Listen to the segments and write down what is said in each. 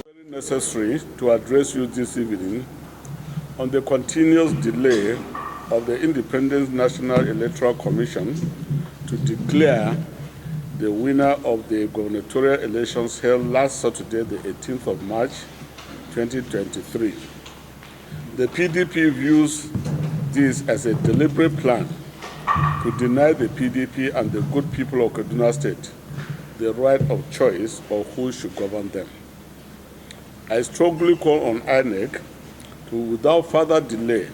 Very necessary to address you this evening on the continuous delay of the Independent National Electoral Commission to declare the winner of the gubernatorial elections held last Saturday, the 18th of March, 2023. The PDP views this as a deliberate plan to deny the PDP and the good people of Kaduna State the right of choice of who should govern them. I strongly call on INEC to, without further delay,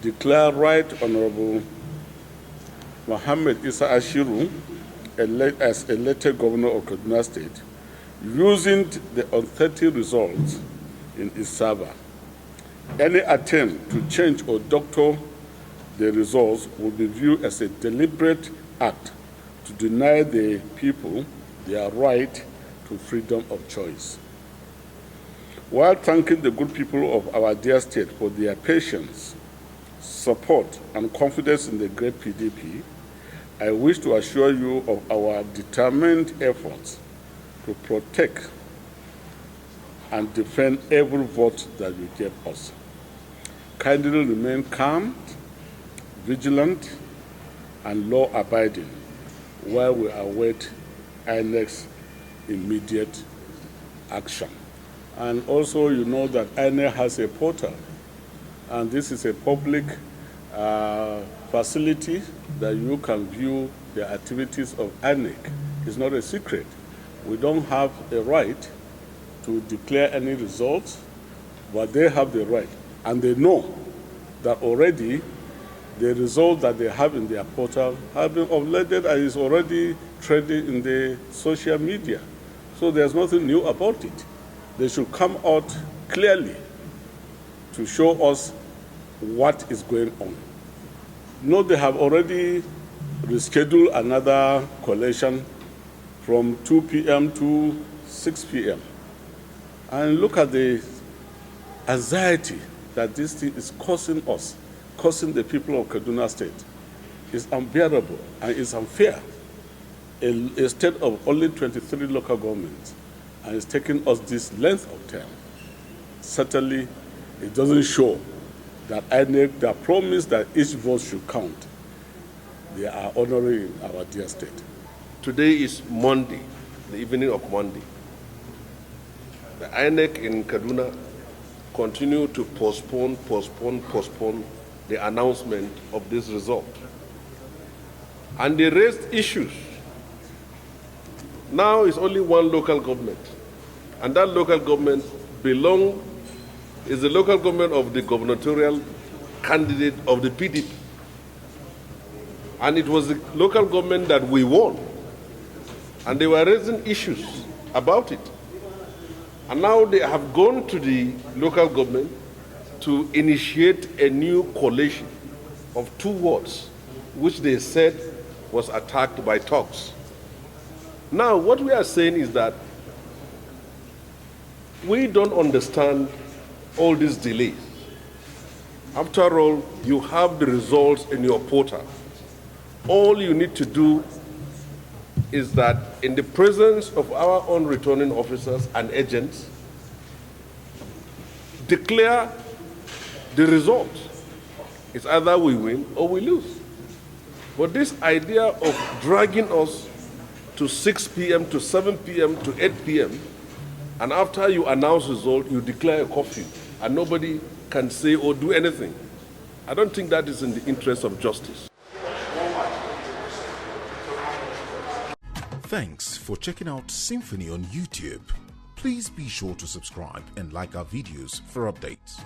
declare Right Honorable Mohammed Isa Ashiru as elected governor of Kaduna State, using the authentic results in his server. Any attempt to change or doctor the results will be viewed as a deliberate act to deny the people their right to freedom of choice. While thanking the good people of our dear state for their patience, support, and confidence in the great PDP, I wish to assure you of our determined efforts to protect and defend every vote that you gave us. Kindly remain calm, vigilant, and law-abiding while we await INEC's immediate action. And also, you know that INEC has a portal, and this is a public facility that you can view the activities of INEC. It's not a secret. We don't have a right to declare any results, but they have the right. And they know that already the result that they have in their portal have been uploaded and is already traded in the social media. So there's nothing new about it. They should come out clearly to show us what is going on. No, they have already rescheduled another collation from 2 p.m. to 6 p.m. And look at the anxiety that this thing is causing us, causing the people of Kaduna State. It's unbearable and it's unfair. A state of only 23 local governments, and it's taking us this length of time. Certainly, it doesn't show that INEC, that promise that each vote should count, they are honoring our dear state. Today is Monday, the evening of Monday. The INEC in Kaduna continue to postpone the announcement of this result. And they raised issues. Now it's only one local government. And that local government is the local government of the gubernatorial candidate of the PDP. And it was the local government that we won. And they were raising issues about it. And now they have gone to the local government to initiate a new coalition of 2 wards, which they said was attacked by thugs. Now, what we are saying is that we don't understand all these delays. After all, you have the results in your portal. All you need to do is that in the presence of our own returning officers and agents, declare the result. It's either we win or we lose. But this idea of dragging us to 6 p.m., to 7 p.m., to 8 p.m., and after you announce result, you declare a curfew, and nobody can say or do anything. I don't think that is in the interest of justice. Thanks for checking out SYMFONI on YouTube. Please be sure to subscribe and like our videos for updates.